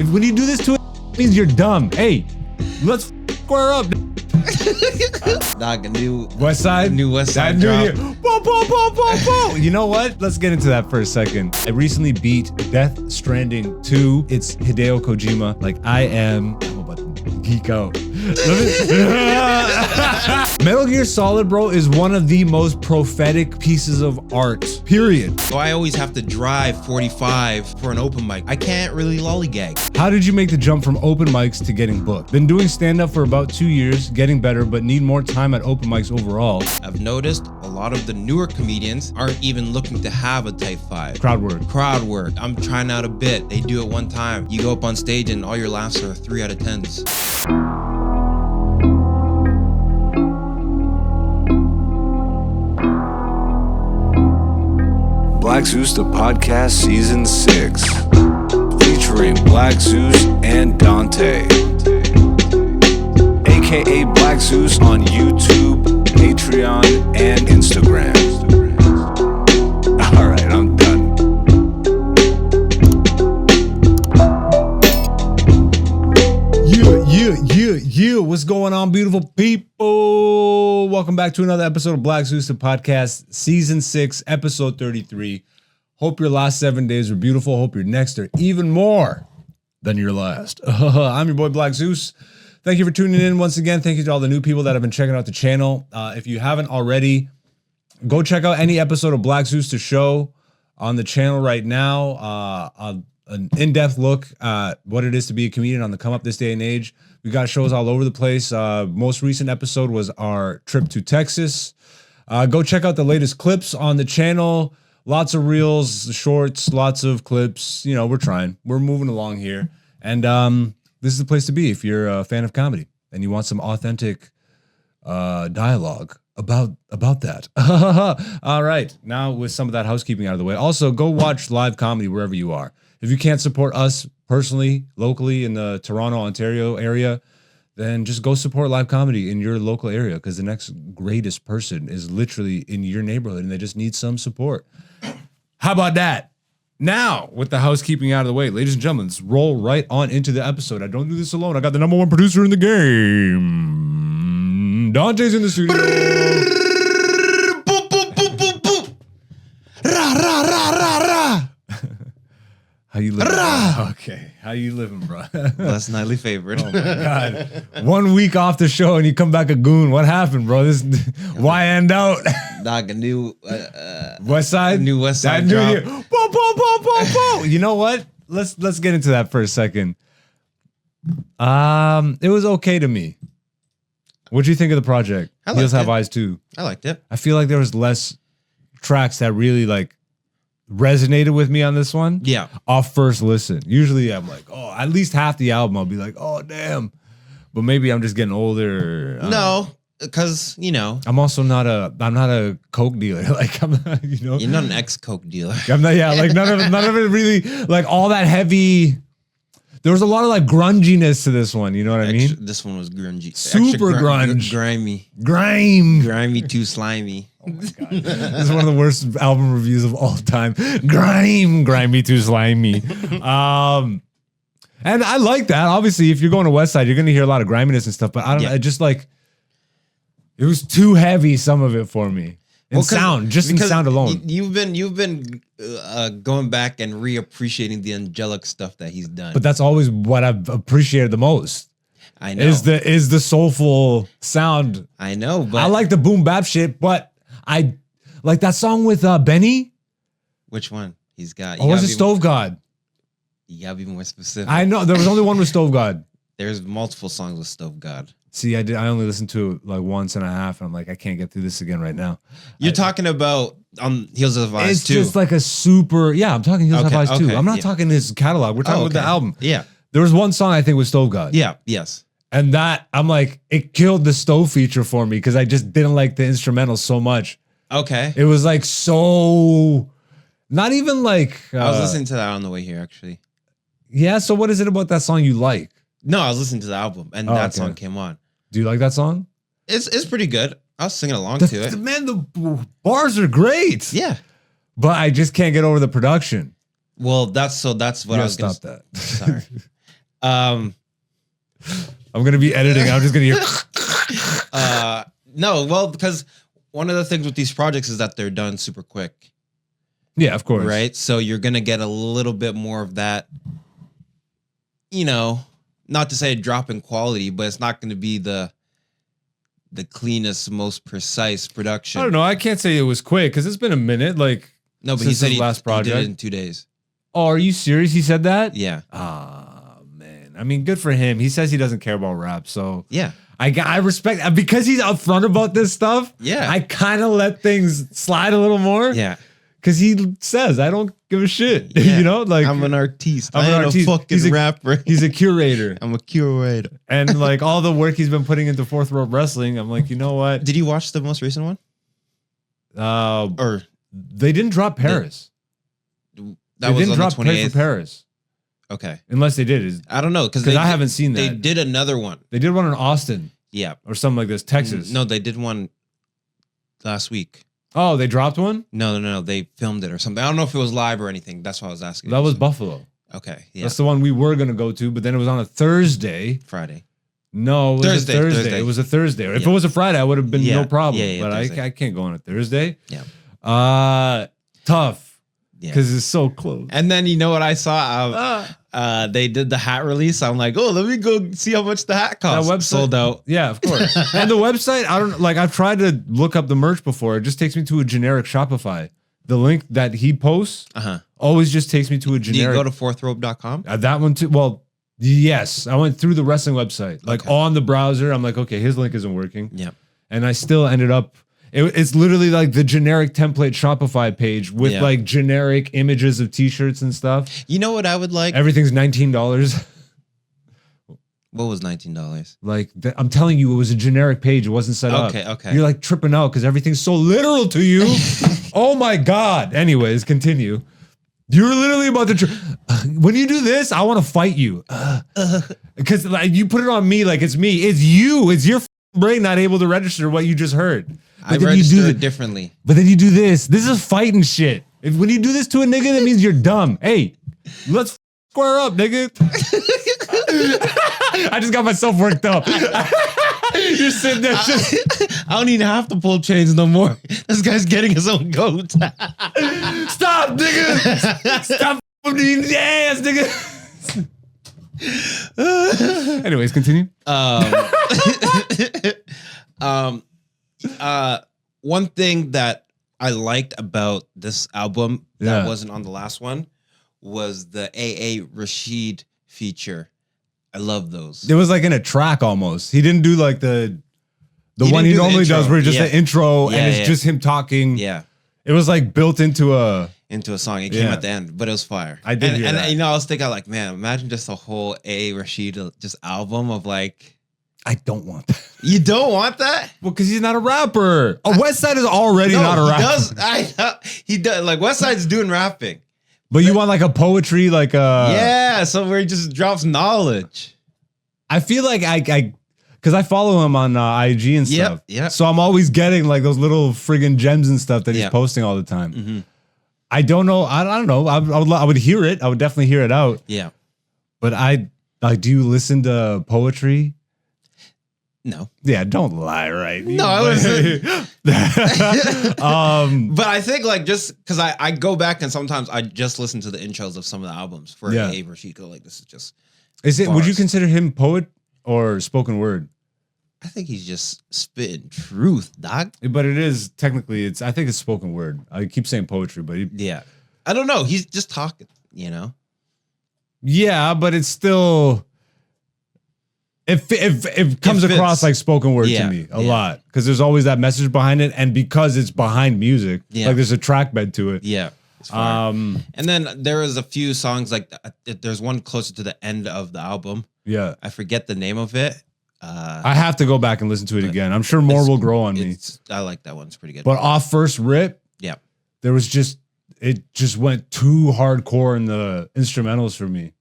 When you do this to it, means you're dumb. Hey, let's square up. Dog, a new Westside? New Westside drop. You know what? Let's get into that for a second. I recently beat Death Stranding 2. It's Hideo Kojima. Like, I'm about to geek out. Metal Gear Solid, bro, is one of the most prophetic pieces of art, period. So I always have to drive 45 for an open mic. I can't really lollygag. How did you make the jump from open mics to getting booked? Been doing stand-up for about 2 years, getting better, but need more time at open mics overall. I've noticed a lot of the newer comedians aren't even looking to have a type 5. Crowd work. Crowd work. I'm trying out a bit. They do it one time. You go up on stage and all your laughs are 3 out of 10s. Black Zeus the Podcast Season 6, featuring Black Zeus and Dante, aka Black Zeus on YouTube, Patreon, and Instagram. Alright, I'm done. Yeah. What's going on, beautiful people? Welcome back to another episode of Black Zeus the Podcast, Season 6, Episode 33. Hope your last 7 days were beautiful. Hope your next are even more than your last. I'm your boy, Black Zeus. Thank you for tuning in once again. Thank you to all the new people that have been checking out the channel. If you haven't already, go check out any episode of Black Zeus to show on the channel right now. An in-depth look at what it is to be a comedian on the come up this day and age. We got shows all over the place. Most recent episode was our trip to Texas. Go check out the latest clips on the channel. Lots of reels, shorts, lots of clips. You know, we're trying. We're moving along here. And this is the place to be if you're a fan of comedy and you want some authentic dialogue about that. All right. Now with some of that housekeeping out of the way. Also, go watch live comedy wherever you are. If you can't support us personally, locally in the Toronto, Ontario area, then just go support live comedy in your local area because the next greatest person is literally in your neighborhood and they just need some support. How about that? Now, with the housekeeping out of the way, ladies and gentlemen, let's roll right on into the episode. I don't do this alone. I got the number one producer in the game. Dante's in the studio. How you living? Okay. How you living, bro? Less nightly favorite. Oh my God. 1 week off the show and you come back a goon. What happened, bro? Why end out? Dog, a new Westside? New Westside drop. You know what? Let's get into that for a second. It was okay to me. What'd you think of the project? Heels Have Eyes too. I liked it. I feel like there was less tracks that really like resonated with me on this one. Yeah. Off first listen. Usually I'm like, oh, at least half the album I'll be like, oh damn. But maybe I'm just getting older. No, because I'm not a coke dealer. Like I'm not, You're not an ex-coke dealer. I'm not, yeah, like none of it really like all that heavy. There was a lot of like grunginess to this one, you know what I mean? This one was grungy. Super grunge. Grimy too slimy. Oh my God. This is one of the worst album reviews of all time. Grimy too slimy. And I like that. Obviously, if you're going to Westside, you're going to hear a lot of griminess and stuff, but I don't know. It just like, it was too heavy, some of it for me. In sound alone. You've been going back and reappreciating the angelic stuff that he's done. But that's always what I've appreciated the most. I know. Is the soulful sound. I know, but I like the boom bap shit, but I like that song with Benny. Which one? He's got. Or was it Stove God? You gotta be more specific. I know there was only one with Stove God. There's multiple songs with Stove God. See, I only listened to it like once and a half, and I'm like, I can't get through this again right now. You're talking about Heels of Eyes too. It's just like a super. Yeah, I'm talking Heels of Eyes too. I'm not talking his catalog. We're talking about the album. Yeah. There was one song I think with Stove God. Yeah. Yes. And that I'm like, it killed the Stove feature for me because I just didn't like the instrumental so much. Okay. It was like so. Not even like. I was listening to that on the way here, actually. Yeah. So what is it about that song you like? No, I was listeing to the album, and that song came on. Do you like that song? It's pretty good. I was singing along to it. Man, the bars are great. Yeah. But I just can't get over the production. Well, that's what I was going to stop that. Sorry. Um, I'm gonna be editing. I'm just gonna hear. no, well, because one of the things with these projects is that they're done super quick. Yeah, of course. Right. So you're gonna get a little bit more of that. You know, not to say a drop in quality, but it's not going to be the cleanest, most precise production. I don't know. I can't say it was quick because it's been a minute. Like, no, but since he said his last project. He did it in 2 days. Oh, are you serious? He said that? Yeah. Ah, man. I mean, good for him. He says he doesn't care about rap, so yeah. I respect because he's upfront about this stuff. Yeah. I kind of let things slide a little more. Yeah. Because he says, I don't give a shit. Yeah. You know, like I'm an artiste. I'm an artiste. A fucking rapper. He's a curator. I'm a curator. And like all the work he's been putting into Fourth World Wrestling, I'm like, you know what? Did you watch the most recent one? Or they didn't drop Paris. That was didn't on drop the 28th. For Paris. Okay. Unless they did. I don't know because I haven't seen that. They did another one. They did one in Austin. Yeah. Or something like this, Texas. No, they did one last week. Oh, they dropped one? No. They filmed it or something. I don't know if it was live or anything. That's why I was asking. That was Buffalo. Okay. Yeah. That's the one we were going to go to, but then it was on a Thursday. Friday. No, it was Thursday. It was a Thursday. If it was a Friday, I would have been no problem. But I can't go on a Thursday. Yeah. Tough. Yeah. Because it's so close. And then you know what I saw? They did the hat release. I'm like, oh, let me go see how much the hat costs. That website sold out. Yeah, of course. And the website, I've tried to look up the merch before. It just takes me to a generic Shopify. The link that he posts always just takes me to a generic. Do you go to fourthrobe.com? That one too. Well, yes. I went through the wrestling website. Like on the browser, I'm like, okay, his link isn't working. Yeah. And I still ended up, it's literally like the generic template Shopify page with like generic images of t-shirts and stuff. You know what I would like? Everything's $19. What was $19? Like, I'm telling you, it was a generic page. It wasn't set up. Okay. You're like tripping out because everything's so literal to you. Oh my God. Anyways, continue. You're literally about to, when you do this, I want to fight you. Because like, you put it on me like it's me. It's you. It's your brain not able to register what you just heard. I register it differently. But then you do this. This is fighting shit. When you do this to a nigga, that means you're dumb. Hey, let's square up, nigga. I just got myself worked up. You're sitting there just... I don't even have to pull chains no more. This guy's getting his own goat. Stop, nigga. Stop eating the ass, nigga. Anyways, continue. One thing that I liked about this album that wasn't on the last one was the AA Rashid feature. I love those. It was like in a track almost. He didn't do like the one he normally does where it's just the intro and it's just him talking. Yeah. It was like built into a song. It came at the end, but it was fire. I did hear that. And you know, I was thinking like, man, imagine just a whole AA Rashid just album of like. I don't want that. You don't want that? Well, because he's not a rapper. Westside is already not a rapper. He does. Like Westside's doing rapping. But you want like a poetry, like a... Yeah, so where he just drops knowledge. I feel like because I follow him on IG and stuff. Yeah. So I'm always getting like those little friggin' gems and stuff that he's posting all the time. Mm-hmm. I don't know. I don't know. I would hear it. I would definitely hear it out. Yeah. But do you listen to poetry? No. Yeah, don't lie, right? No, I wasn't. But I think like just because I go back and sometimes I just listen to the intros of some of the albums for A. Rashid. Like this is just. Would you consider him poet or spoken word? I think he's just spitting truth, dog. But it is technically I think it's spoken word. I keep saying poetry, but yeah, I don't know. He's just talking, you know. Yeah, but it's still. It comes across like spoken word to me a lot because there's always that message behind it, and because it's behind music, like there's a track bed to it. Yeah. And then there is a few songs like there's one closer to the end of the album. Yeah, I forget the name of it. I have to go back and listen to it again. I'm sure more will grow on me. I like that one; it's pretty good. But off first rip, there was it just went too hardcore in the instrumentals for me.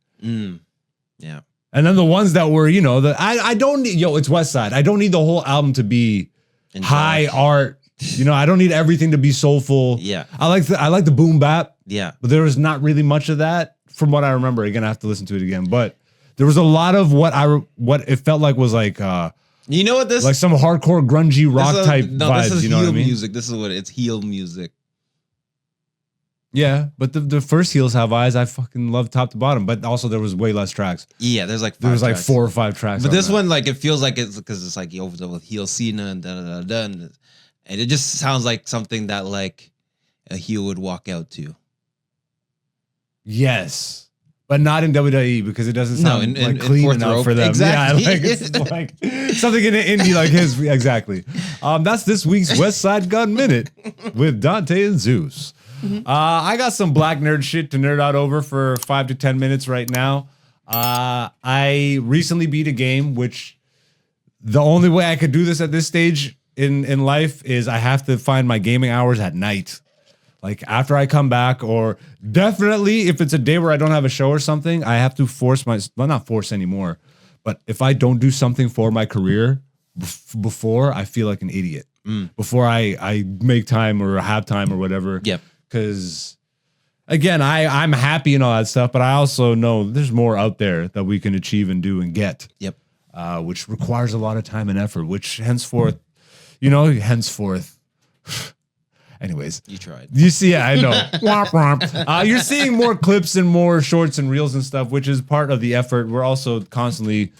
Yeah. And then the ones that were, you know, I don't need, it's Westside. I don't need the whole album to be high art. You know, I don't need everything to be soulful. Yeah. I like the boom bap. Yeah. But there was not really much of that from what I remember. Again, I have to listen to it again. But There was a lot of what it felt like was like you know what this like some hardcore grungy rock type vibes. This is you know what I mean? music. This is what it's heel music. Yeah, but the first Heels Have Eyes, I fucking love top to bottom. But also there was way less tracks. Yeah, there's like there was like 4 or 5 tracks. But this one, like, it feels like it's because it's like over with heel Cena and and it just sounds like something that like a heel would walk out to. Yes, but not in WWE because it doesn't sound like clean enough for them. Exactly. Yeah, like it's like something in an indie like his. Exactly. That's this week's Westside Gunn Minute with Dante and Zeus. I got some black nerd shit to nerd out over for 5 to 10 minutes right now. I recently beat a game, which the only way I could do this at this stage in life is I have to find my gaming hours at night. Like after I come back, or definitely if it's a day where I don't have a show or something, I have to force not force anymore, but if I don't do something for my career before, I feel like an idiot. Before I make time or have time or whatever. Yep. Because again, I'm happy and all that stuff, but I also know there's more out there that we can achieve and do and get. Yep. Which requires a lot of time and effort, which henceforth. Anyways. You tried. You see, I know. Womp womp. You're seeing more clips and more shorts and reels and stuff, which is part of the effort. We're also constantly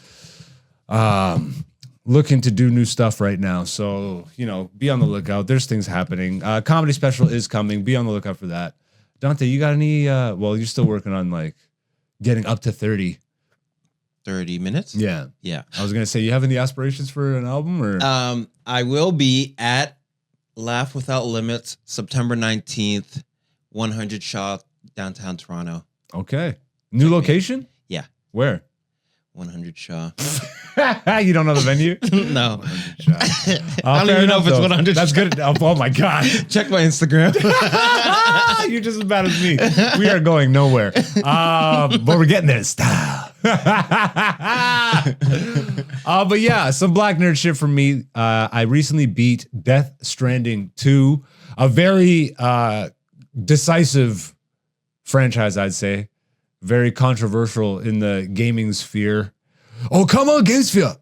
looking to do new stuff right now. So, be on the lookout. There's things happening. Comedy special is coming. Be on the lookout for that. Dante, you got any, you're still working on like getting up to 30 minutes? Yeah. Yeah. I was going to say, you have any aspirations for an album or? I will be at Laugh Without Limits, September 19th, 100 Shaw, downtown Toronto. Okay. New location? Yeah. Where? 100 Shaw. You don't know the venue? No. I don't even know if it's 100 That's good. Oh my God. Check my Instagram. You're just as bad as me. We are going nowhere. But we're getting there in style. But yeah, some black nerd shit from me. I recently beat Death Stranding 2, a very decisive franchise, I'd say. Very controversial in the gaming sphere. Oh, come on, game sphere.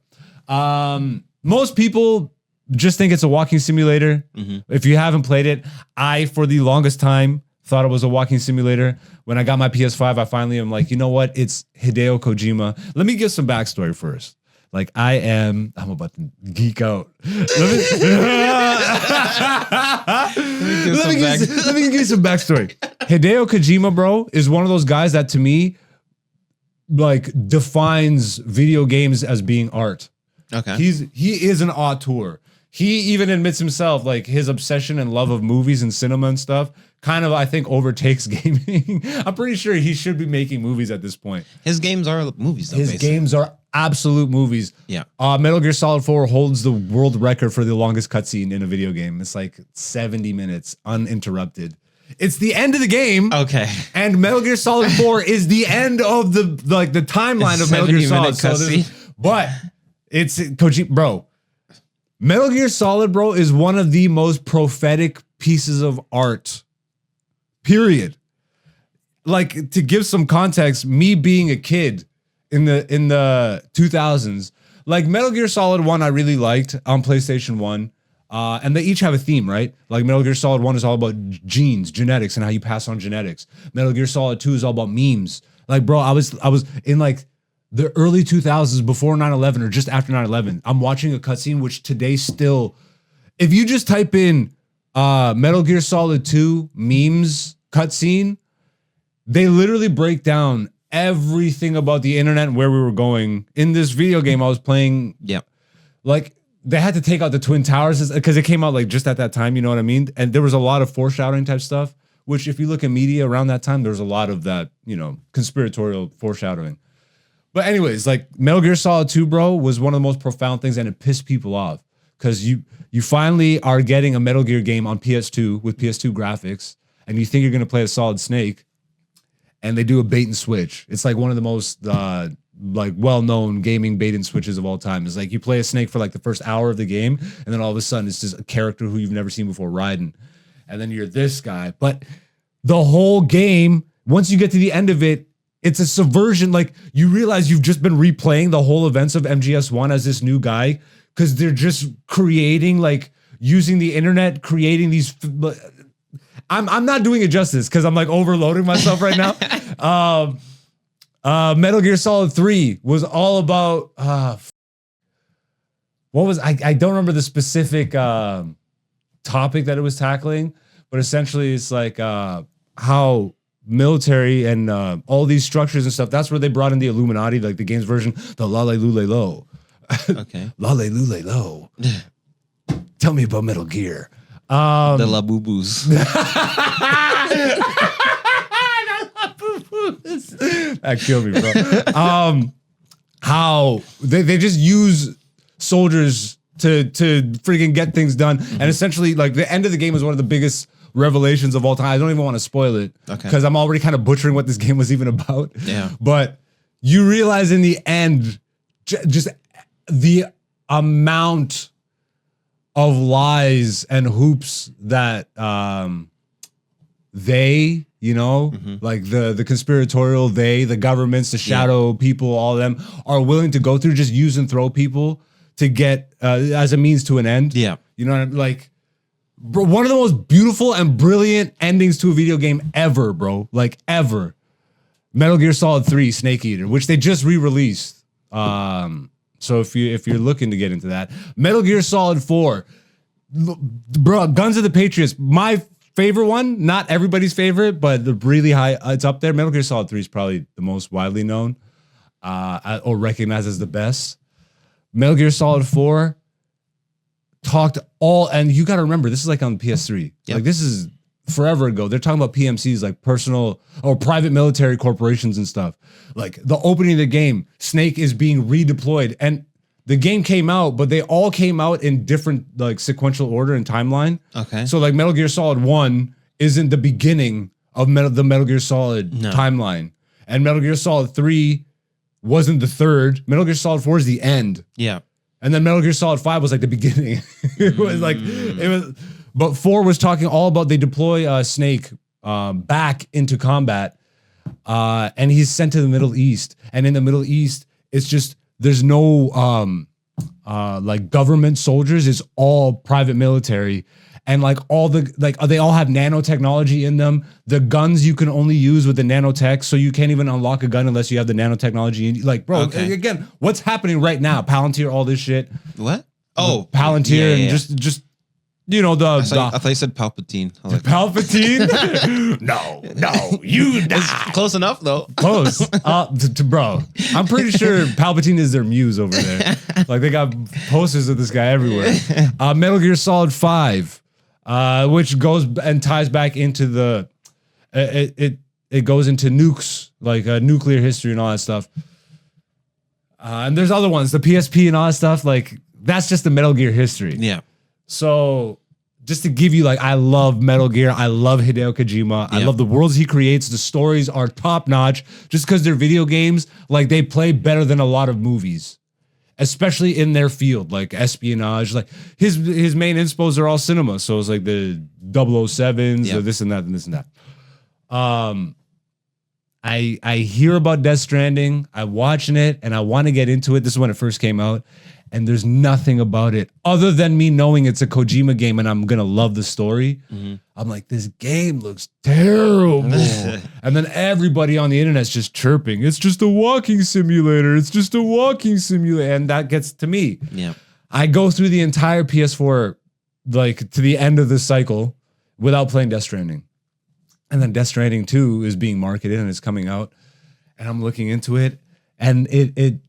Most people just think it's a walking simulator. If you haven't played it, I, for the longest time, thought it was a walking simulator. When I got my PS5, I finally am like, you know what? It's Hideo Kojima. Let me give some backstory first. Like I'm about to geek out. Let me give you some backstory. Hideo Kojima, bro, is one of those guys that to me, like, defines video games as being art. Okay. He is an auteur. He even admits himself, like, his obsession and love of movies and cinema and stuff kind of, I think, overtakes gaming. I'm pretty sure he should be making movies at this point. His games are movies, though. His games are absolute movies. Yeah. Metal Gear Solid 4 holds the world record for the longest cutscene in a video game. It's like 70 minutes uninterrupted. It's the end of the game. Okay. And Metal Gear Solid 4 is the end of the timeline of Metal Gear Solid. But it's Kojima, bro. Metal Gear Solid, bro, is one of the most prophetic pieces of art. Period. Like, to give some context, me being a kid in the 2000s, like Metal Gear Solid 1 I really liked on PlayStation 1. And they each have a theme, right? Like Metal Gear Solid 1 is all about genes, genetics, and how you pass on genetics. Metal Gear Solid 2 is all about memes. Like, bro, I was in like the early 2000s before 9/11 or just after 9/11. I'm watching a cutscene which today still, if you just type in Metal Gear Solid 2 memes cutscene, they literally break down everything about the internet and where we were going. In this video game I was playing, like, they had to take out the Twin Towers because it came out like just at that time, you know what I mean? And there was a lot of foreshadowing type stuff, which if you look at media around that time, there was a lot of that, conspiratorial foreshadowing. But anyways, like Metal Gear Solid 2, bro, was one of the most profound things, and it pissed people off because you finally are getting a Metal Gear game on PS2 with PS2 graphics, and you think you're going to play a Solid Snake, and they do a bait and switch. It's like one of the most well-known gaming bait and switches of all time. It's like you play a snake for like the first hour of the game, and then all of a sudden it's just a character who you've never seen before riding, and then you're this guy. But the whole game, once you get to the end of it, it's a subversion. Like, you realize you've just been replaying the whole events of MGS1 as this new guy, because they're just creating, like, using the internet, creating these. I'm not doing it justice because I'm like overloading myself right now. Metal Gear Solid 3 was all about what was I don't remember the specific topic that it was tackling, but essentially it's like how military and all these structures and stuff, that's where they brought in the Illuminati, like the game's version, the Lale Lule Lo. Okay. Lale Lule Lo. Tell me about Metal Gear. The Labubu's. That killed me, bro. How they just use soldiers to freaking get things done, and essentially, like, the end of the game is one of the biggest revelations of all time. I don't even want to spoil it because I'm already kind of butchering what this game was even about. Yeah, but you realize in the end, just the amount of lies and hoops that they, you know, like the conspiratorial, the governments, the shadow people, all of them are willing to go through, just use and throw people to get as a means to an end. Yeah. You know what I mean? Like, bro, one of the most beautiful and brilliant endings to a video game ever, bro. Like, ever. Metal Gear Solid 3 Snake Eater, which they just re-released. So if you're looking to get into that, Metal Gear Solid 4, bro, Guns of the Patriots, my favorite one, not everybody's favorite, but the really high, it's up there. Metal Gear Solid 3 is probably the most widely known or recognized as the best. Metal Gear Solid 4 talked all, and you got to remember, this is like on PS3. Yep. Like, this is forever ago. They're talking about PMCs, like personal or private military corporations and stuff. Like, the opening of the game, Snake is being redeployed, and the game came out, but they all came out in different, like, sequential order and timeline. Okay. So, like, Metal Gear Solid 1 isn't the beginning of the Metal Gear Solid timeline, and Metal Gear Solid 3 wasn't the third. Metal Gear Solid 4 is the end. Yeah. And then Metal Gear Solid 5 was like the beginning. It was like, it was, but 4 was talking all about they deploy Snake back into combat, and he's sent to the Middle East. And in the Middle East, it's just, there's no like government soldiers. It's all private military. And like all the, like, they all have nanotechnology in them. The guns you can only use with the nanotech, so you can't even unlock a gun unless you have the nanotechnology. And like, bro, again, what's happening right now? Palantir, all this shit. What? Oh, Palantir, and just you know, I thought you said Palpatine. I like Palpatine. no, you die. It's close enough though. Close, bro. I'm pretty sure Palpatine is their muse over there. Like, they got posters of this guy everywhere. Metal Gear Solid 5. Which goes and ties back into the it goes into nukes, like nuclear history and all that stuff. And there's other ones, the PSP and all that stuff. Like, that's just the Metal Gear history. Yeah. So just to give you, like, I love Metal Gear. I love Hideo Kojima. I love the worlds he creates. The stories are top notch. Just because they're video games, like, they play better than a lot of movies, especially in their field, like espionage. Like, his main inspos are all cinema. So it's like the 007s, or this and that and this and that. I hear about Death Stranding. I'm watching it and I want to get into it. This is when it first came out. And there's nothing about it other than me knowing it's a Kojima game and I'm going to love the story. I'm like, this game looks terrible. And then everybody on the internet's just chirping. It's just a walking simulator. It's just a walking simulator. And that gets to me. Yeah. I go through the entire PS4, like, to the end of the cycle without playing Death Stranding. And then Death Stranding 2 is being marketed and it's coming out. And I'm looking into it and it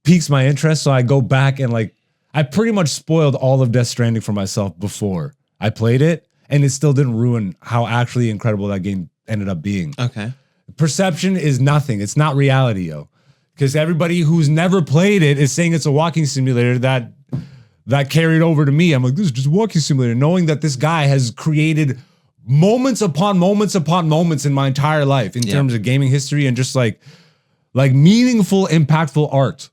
piques my interest. So I go back and, like, I pretty much spoiled all of Death Stranding for myself before I played it, and it still didn't ruin how actually incredible that game ended up being. Okay. Perception is nothing. It's not reality, yo. Because everybody who's never played it is saying it's a walking simulator that carried over to me. I'm like, this is just a walking simulator, knowing that this guy has created moments upon moments upon moments in my entire life in terms of gaming history and just like meaningful, impactful art.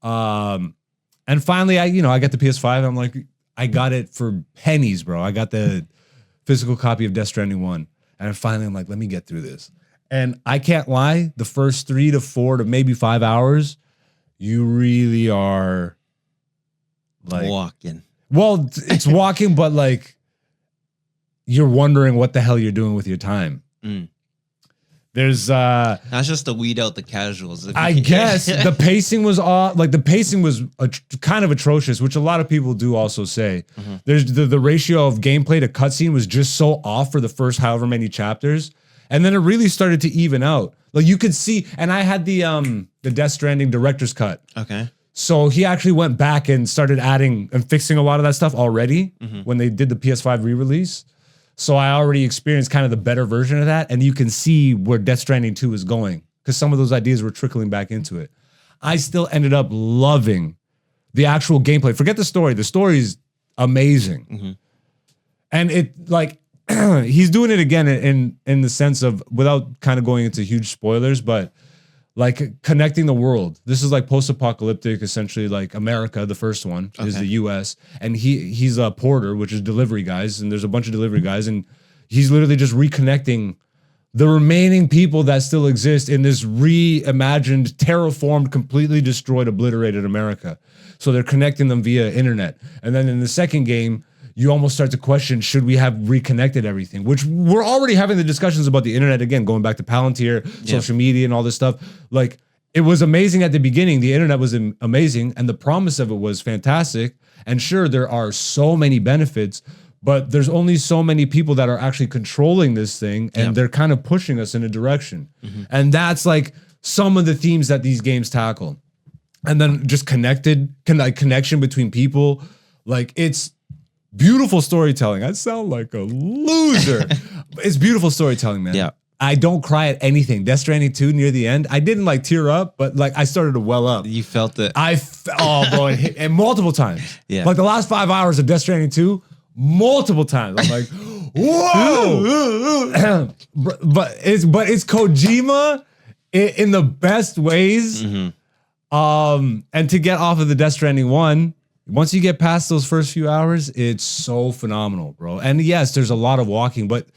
And finally, I got the PS5. I'm like, I got it for pennies, bro. I got the physical copy of Death Stranding 1. And finally, I'm like, let me get through this. And I can't lie, the first 3 to 4 to maybe 5 hours, you really are like walking. Well, it's walking, but like you're wondering what the hell you're doing with your time. There's that's just to weed out the casuals. I guess the pacing was off. Like the pacing was kind of atrocious, which a lot of people do also say. There's the ratio of gameplay to cutscene was just so off for the first however many chapters, and then it really started to even out. Like you could see, and I had the Death Stranding director's cut. Okay. So he actually went back and started adding and fixing a lot of that stuff already when they did the PS5 re-release. So I already experienced kind of the better version of that. And you can see where Death Stranding 2 is going because some of those ideas were trickling back into it. I still ended up loving the actual gameplay. Forget the story. The story is amazing. And it like, he's doing it again in the sense of, without kind of going into huge spoilers, but like connecting the world. This is like post-apocalyptic, essentially like America, the first one is the US. And he's a porter, which is delivery guys. And there's a bunch of delivery guys. And he's literally just reconnecting the remaining people that still exist in this reimagined, terraformed, completely destroyed, obliterated America. So they're connecting them via internet. And then in the second game, you almost start to question, should we have reconnected everything? Which we're already having the discussions about the internet again, going back to Palantir, social media and all this stuff. Like, it was amazing at the beginning. The internet was amazing and the promise of it was fantastic. And sure, there are so many benefits, but there's only so many people that are actually controlling this thing and they're kind of pushing us in a direction. And that's like some of the themes that these games tackle. And then just connection between people. Like, it's beautiful storytelling. I sound like a loser. It's beautiful storytelling, man. Yeah. I don't cry at anything. Death Stranding 2 near the end, I didn't like tear up, but like I started to well up. You felt it. Oh, bro, and multiple times. Yeah. Like the last 5 hours of Death Stranding 2, multiple times. I'm like, whoa. but it's Kojima in the best ways. And to get off of the Death Stranding 1, once you get past those first few hours, it's so phenomenal, bro. And yes, there's a lot of walking, but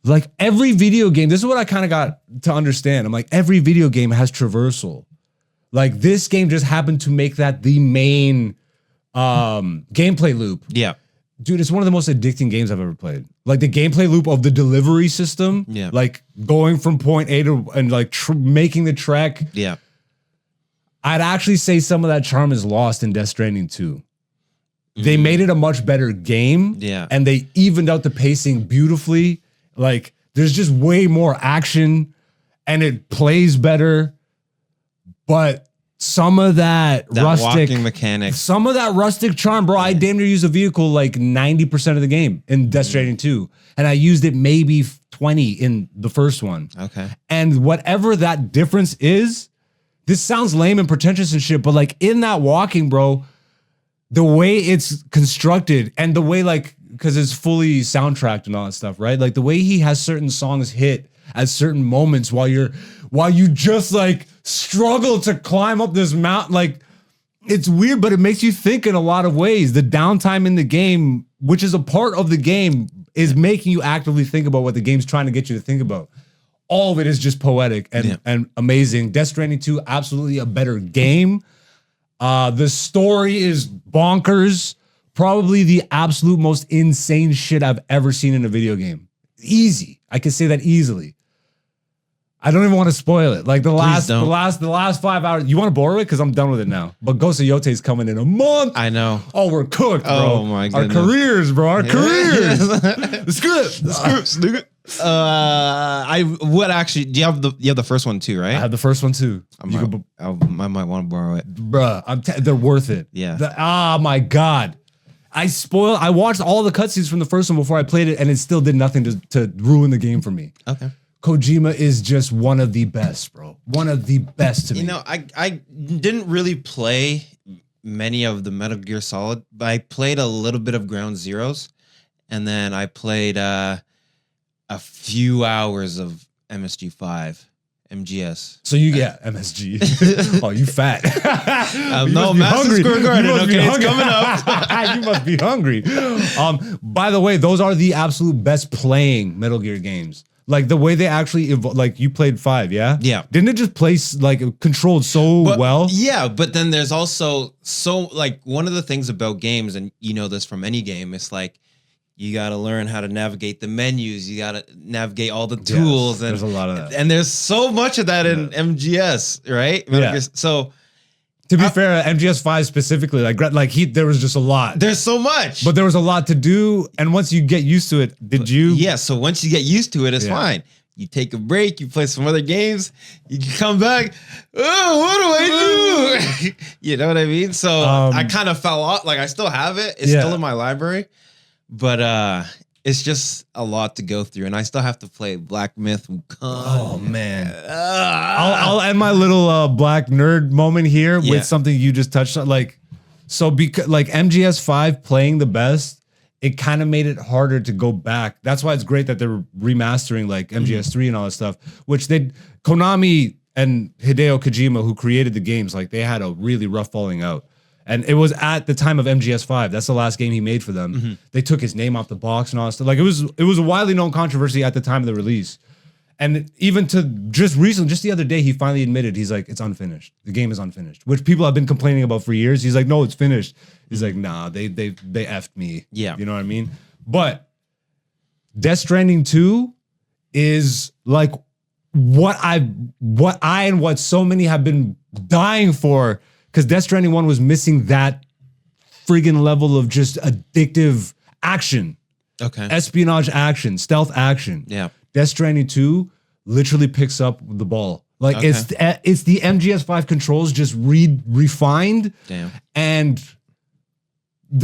like every video game, this is what I kind of got to understand. I'm like, every video game has traversal. Like this game just happened to make that the main gameplay loop. Yeah. Dude, it's one of the most addicting games I've ever played. Like the gameplay loop of the delivery system. Yeah. Like going from point A to, and like making the trek. Yeah. I'd actually say some of that charm is lost in Death Stranding 2. They made it a much better game. Yeah. And they evened out the pacing beautifully. Like, there's just way more action and it plays better. But some of that rustic walking mechanics. Some of that rustic charm, bro. I damn near use a vehicle like 90% of the game in Death Stranding 2. And I used it maybe 20 in the first one. Okay. And whatever that difference is, this sounds lame and pretentious and shit, but like in that walking, bro, the way it's constructed and the way like, because it's fully soundtracked and all that stuff, right? Like the way he has certain songs hit at certain moments while you just like struggle to climb up this mountain. Like it's weird, but it makes you think in a lot of ways. The downtime in the game, which is a part of the game, is making you actively think about what the game's trying to get you to think about. All of it is just poetic and amazing. Death Stranding 2, absolutely a better game. The story is bonkers. Probably the absolute most insane shit I've ever seen in a video game. Easy. I can say that easily. I don't even want to spoil it. Like the last 5 hours. You want to borrow it? Because I'm done with it now. But Ghost of Yote's coming in a month. I know. Oh, we're cooked, bro. Oh my goodness. Our careers, bro. Our careers. The script. I would actually. Do you have the first one too, right? I have the first one too. I might want to borrow it, bruh. They're worth it. Yeah. Oh my god. I watched all the cutscenes from the first one before I played it, and it still did nothing to ruin the game for me. Okay. Kojima is just one of the best, bro. One of the best to me. You know, I didn't really play many of the Metal Gear Solid, but I played a little bit of Ground Zeroes, and then I played a few hours of MSG5, MGS. So you get MSG. Oh, you fat. No, Master Square Garden. Okay, it's coming up. You must be hungry. By the way, those are the absolute best playing Metal Gear games. Like the way they actually like you played 5, yeah? Yeah. Didn't it just place like controlled so well? Yeah, but then there's also like one of the things about games, and you know this from any game, it's like you got to learn how to navigate the menus. You got to navigate all the tools. And there's a lot of that. And there's so much of that in MGS, right? Yeah. So to be fair, MGS 5 specifically, there was just a lot. There's so much. But there was a lot to do. And once you get used to it, Yeah, so once you get used to it, it's fine. You take a break, you play some other games, you can come back. Oh, what do I do? You know what I mean? So I kind of fell off. Like I still have it. It's still in my library. But it's just a lot to go through. And I still have to play Black Myth. Oh, man. I'll end my little black nerd moment here with something you just touched on. Because MGS 5 playing the best, it kind of made it harder to go back. That's why it's great that they're remastering like MGS 3 and all that stuff, which Konami and Hideo Kojima, who created the games, like they had a really rough falling out. And it was at the time of MGS 5. That's the last game he made for them. They took his name off the box and all that stuff. Like it was a widely known controversy at the time of the release. And even to just recently, just the other day, he finally admitted, he's like, it's unfinished. The game is unfinished, which people have been complaining about for years. He's like, no, it's finished. He's like, nah, they effed me. Yeah. You know what I mean? But Death Stranding 2 is like what so many have been dying for. Because Death Stranding 1 was missing that friggin' level of just addictive action. Okay. Espionage action, stealth action. Yeah. Death Stranding 2 literally picks up the ball. Like it's the MGS 5 controls just refined. Damn. And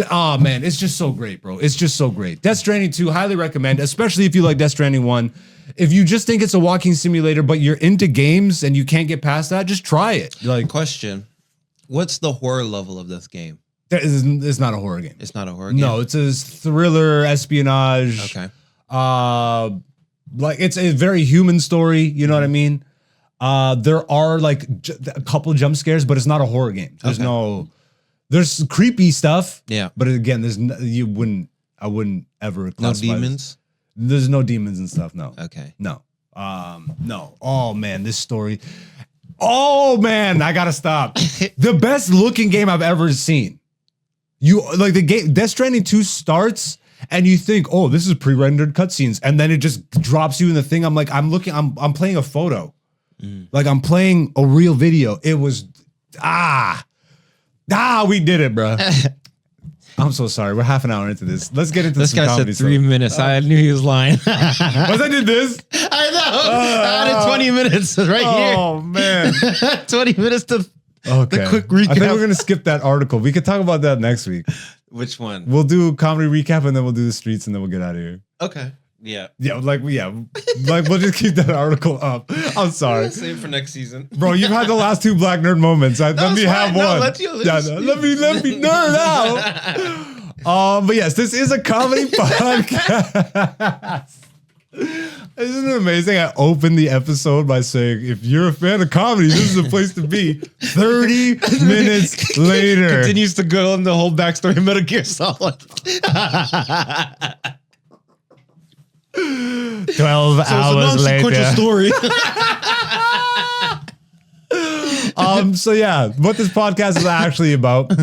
oh man, it's just so great, bro. It's just so great. Death Stranding 2, highly recommend, especially if you like Death Stranding 1. If you just think it's a walking simulator, but you're into games and you can't get past that, just try it. Like, question. What's the horror level of this game? It's not a horror game. It's not a horror game? No, it's a thriller, espionage. Okay. Like it's a very human story. You know what I mean? There are like a couple jump scares, but it's not a horror game. There's creepy stuff. Yeah. But again, I wouldn't ever classify. No demons? There's no demons and stuff. No. Okay. No. No. Oh man, this story. Oh man, I gotta stop. The best looking game I've ever seen. You like the game Death Stranding 2 starts and you think, oh, this is pre-rendered cutscenes, and then it just drops you in the thing. I'm like, I'm playing a photo. Like I'm playing a real video. It was we did it, bro. I'm so sorry. We're half an hour into this. Let's get into this some guy comedy said 3 minutes. I knew he was lying. Once I did this, I know. I added 20 minutes right here. Oh man, 20 minutes to the quick recap. I think we're gonna skip that article. We could talk about that next week. Which one? We'll do comedy recap and then we'll do the streets and then we'll get out of here. Okay. Yeah. Like we'll just keep that article up. I'm sorry. Save for next season. Bro, you've had the last 2 black nerd moments. Let me have one. Let me nerd out. But yes, this is a comedy podcast. Isn't it amazing? I opened the episode by saying, if you're a fan of comedy, this is the place to be. 30 minutes later. Continues to go on the whole backstory of Metal Gear Solid. 12 hours later. Story. So yeah, what this podcast is actually about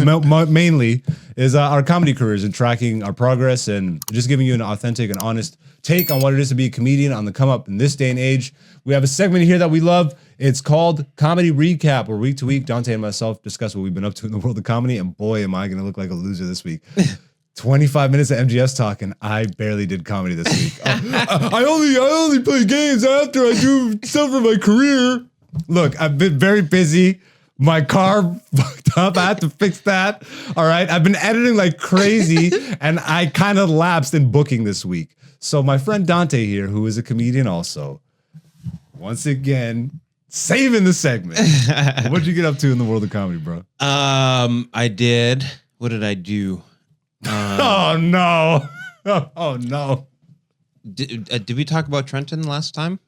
mainly is our comedy careers and tracking our progress and just giving you an authentic and honest take on what it is to be a comedian on the come up in this day and age. We have a segment here that we love. It's called Comedy Recap, where week to week, Dante and myself discuss what we've been up to in the world of comedy. And boy, am I going to look like a loser this week. 25 minutes of MGS talk, and I barely did comedy this week. I only play games after I do stuff for my career. Look, I've been very busy. My car fucked up. I had to fix that. All right. I've been editing like crazy, and I kind of lapsed in booking this week. So my friend Dante here, who is a comedian also, once again, saving the segment. What'd you get up to in the world of comedy, bro? I did. What did I do? Oh no! Oh no! Did we talk about Trenton last time?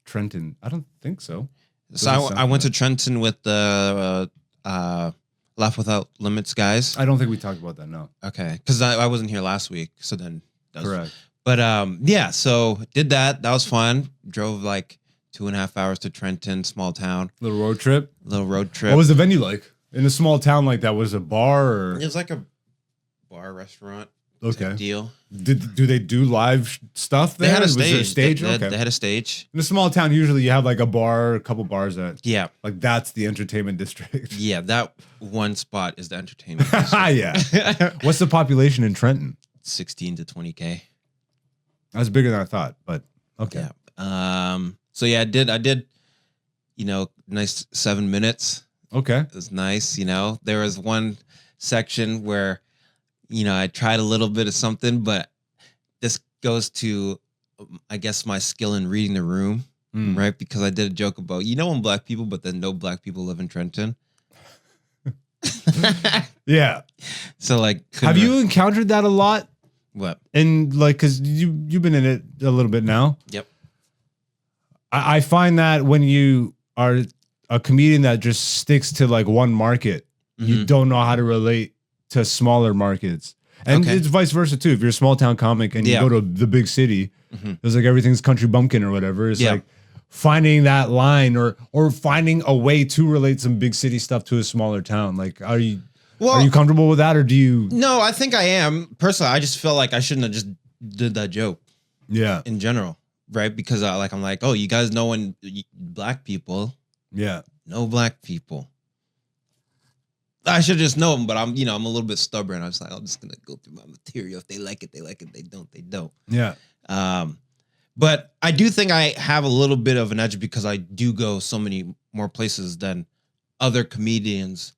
Trenton? I don't think so. So I went to Trenton with the Laugh Without Limits guys. I don't think we talked about that. No. Okay, because I wasn't here last week. So then, correct. But yeah, so did that. That was fun. Drove like 2.5 hours to Trenton, small town. Little road trip. What What was the venue like? In a small town like that, was it a bar or? It was like a bar restaurant. Okay. Deal. Do they do live stuff there? They had a Was stage. there a stage? They had a stage. In a small town, usually you have like a bar, a couple bars that. Yeah. Like that's the entertainment district. Yeah, that one spot is the entertainment. Yeah. What's the population in Trenton? 16 to 20K. That's bigger than I thought, but okay. Yeah. So yeah, I did, nice 7 minutes. Okay. It was nice. There was one section where, I tried a little bit of something, but this goes to, I guess, my skill in reading the room, right? Because I did a joke about, when black people, but then no black people live in Trenton. Yeah. So like, have you encountered that a lot? What? And like, cause you've been in it a little bit now. Yep. I find that when you are a comedian that just sticks to like one market, you don't know how to relate to smaller markets. And it's vice versa too. If you're a small town comic and you go to the big city, it's like everything's country bumpkin or whatever. It's like finding that line or finding a way to relate some big city stuff to a smaller town. Like, are you comfortable with that, or do you? No, I think I am. Personally, I just feel like I shouldn't have just did that joke. Yeah. In general, right? Because I'm like, oh, you guys know when black people. Yeah. No black people. I should just know them, but I'm a little bit stubborn. I was like, I'm just gonna go through my material. If they like it, they like it. They don't, they don't. Yeah. But I do think I have a little bit of an edge because I do go so many more places than other comedians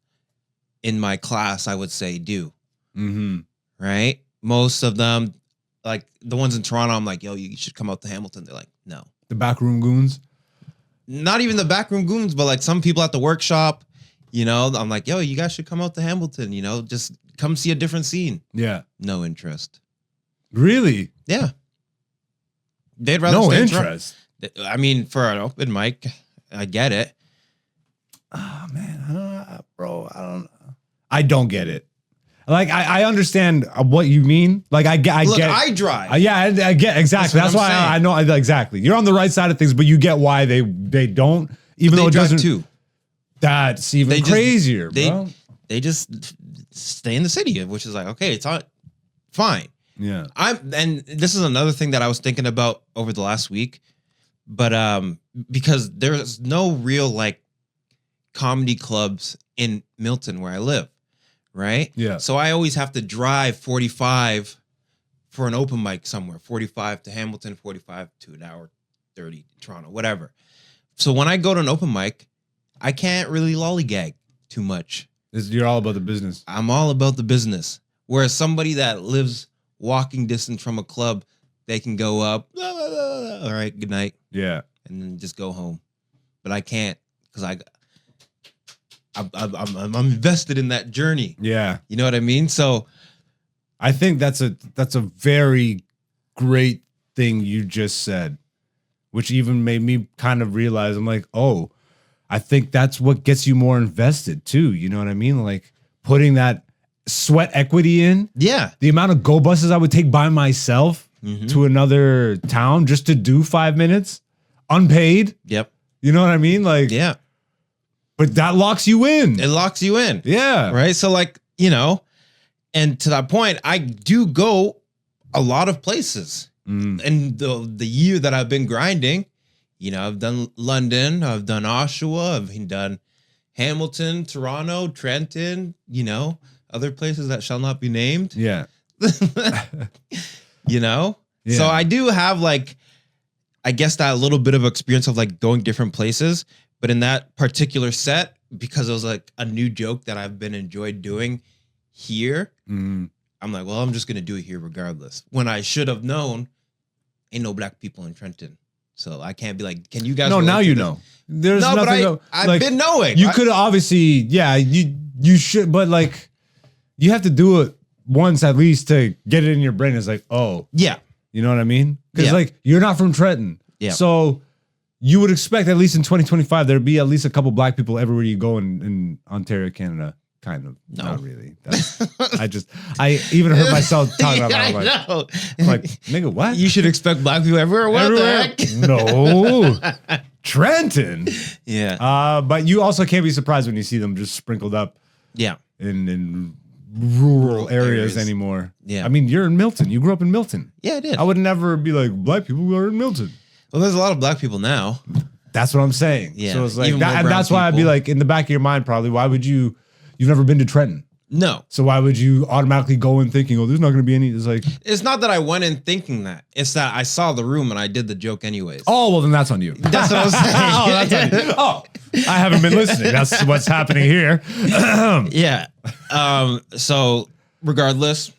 in my class, I would say, do. Right? Most of them, like the ones in Toronto, I'm like, yo, you should come out to Hamilton. They're like, no. The backroom goons? Not even the backroom goons, but like some people at the workshop. I'm like, yo, you guys should come out to Hamilton, just come see a different scene. Yeah. No interest. Really? Yeah. They'd rather no stay interest. I mean, for an open mic, I get it. Oh man, I don't get it. Like I understand what you mean. Like I get. I drive. Yeah, I get exactly. That's why I know exactly. You're on the right side of things, but you get why they don't. Even though it doesn't. Too. That's even crazier, bro. They just stay in the city, which is like, okay, it's not fine. Yeah. And this is another thing that I was thinking about over the last week, but because there's no real like comedy clubs in Milton where I live, right? Yeah. So I always have to drive 45 for an open mic somewhere, 45 to Hamilton, 45 to an hour 30 Toronto, whatever. So when I go to an open mic, I can't really lollygag too much. You're all about the business. I'm all about the business. Whereas somebody that lives walking distance from a club, they can go up, blah, blah, blah, all right, good night. Yeah. And then just go home. But I can't because I'm invested in that journey. Yeah. You know what I mean? So I think that's a very great thing you just said, which even made me kind of realize, I'm like, oh, I think that's what gets you more invested too. You know what I mean? Like putting that sweat equity in. Yeah. The amount of go buses I would take by myself to another town just to do 5 minutes unpaid. Yep. You know what I mean? Like, yeah. But that locks you in. It locks you in. Yeah. Right. So like, and to that point, I do go a lot of places. And the year that I've been grinding, I've done London, I've done Oshawa, I've done Hamilton, Toronto, Trenton, other places that shall not be named. Yeah. Yeah. So I do have like, I guess that little bit of experience of like going different places, but in that particular set, because it was like a new joke that I've been enjoyed doing here, I'm like, well, I'm just going to do it here regardless. When I should have known, ain't no black people in Trenton. So I can't be like, can you guys? No, now you know. There's nothing. But I've been knowing. You could obviously, you should, but like, you have to do it once at least to get it in your brain. It's like, oh, yeah, you know what I mean? Because like, you're not from Trenton, so you would expect at least in 2025 there'd be at least a couple black people everywhere you go in Ontario, Canada. Kind of. No. Not really. I even heard myself talking about it. I'm like, nigga, what? You should expect black people everywhere. What Everywhere? the heck? No. Trenton. Yeah. But you also can't be surprised when you see them just sprinkled up Yeah. in rural areas anymore. Yeah. I mean, you're in Milton. You grew up in Milton. Yeah, I did. I would never be like, black people are in Milton. Well, there's a lot of black people now. That's what I'm saying. Yeah. So it's like, Even more and brown that's why I'd be people. like, in the back of your mind, probably, why would you've never been to Trenton. No. So why would you automatically go in thinking, oh, there's not going to be any, it's like. It's not that I went in thinking that. It's that I saw the room and I did the joke anyways. Oh, well, then that's on you. That's what I was saying. Oh, that's on you. Oh, I haven't been listening. That's what's happening here. Yeah. So regardless,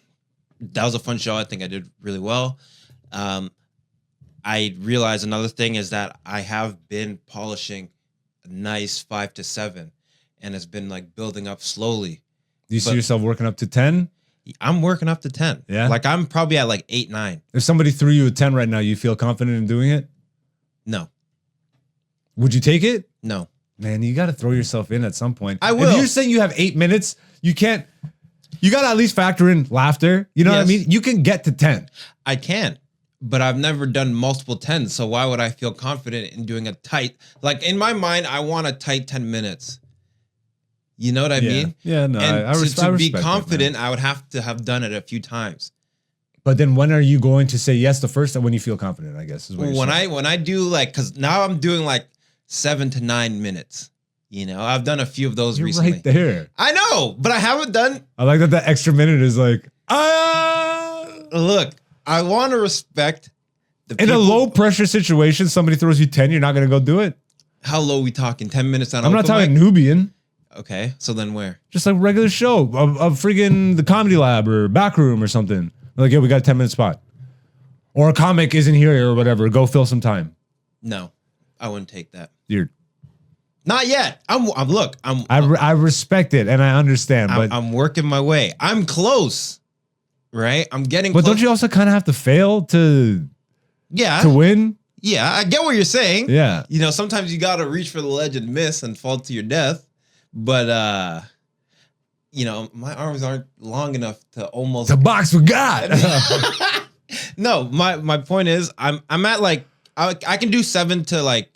that was a fun show. I think I did really well. I realized another thing is that I have been polishing a nice 5 to 7, and it's been like building up slowly. Do you see yourself working up to 10? I'm working up to 10. Yeah. Like I'm probably at like 8, 9. If somebody threw you a 10 right now, you feel confident in doing it? No. Would you take it? No. Man, you got to throw yourself in at some point. I will. If you're saying you have 8 minutes, you can't. You got to at least factor in laughter. You know what I Yes. mean? You can get to 10. I can, but I've never done multiple 10s. So why would I feel confident in doing a tight, like in my mind, I want a tight 10 minutes. You know what I mean? Yeah, no. And I to respect be it, man. confident, I would have to have done it a few times. But then when are you going to say yes the first time when you feel confident, I guess is what you're saying. When I do like, cause now I'm doing like 7 to 9 minutes. You know, I've done a few of those You're recently. right there. I know, but I haven't done. I like that extra minute is like, Look, I want to respect the in a people. low pressure situation, somebody throws you 10, you're not going to go do it? How low are we talking? 10 minutes on I'm not open talking mic? Nubian. Okay, so then where? Just like regular show of friggin' the Comedy Lab or Back Room or something. Like, yeah, we got a 10-minute spot. Or a comic isn't here or whatever. Go fill some time. No, I wouldn't take that. You're, Not yet. I respect it and I understand, but I'm working my way. I'm close, right? I'm getting. but close. don't you also kind of have to fail to win? Yeah, I get what you're saying. Yeah. You know, sometimes you gotta reach for the ledge and miss and fall to your death. But you know, my arms aren't long enough to almost To box with God. No, my point is I'm at like I can do 7 to like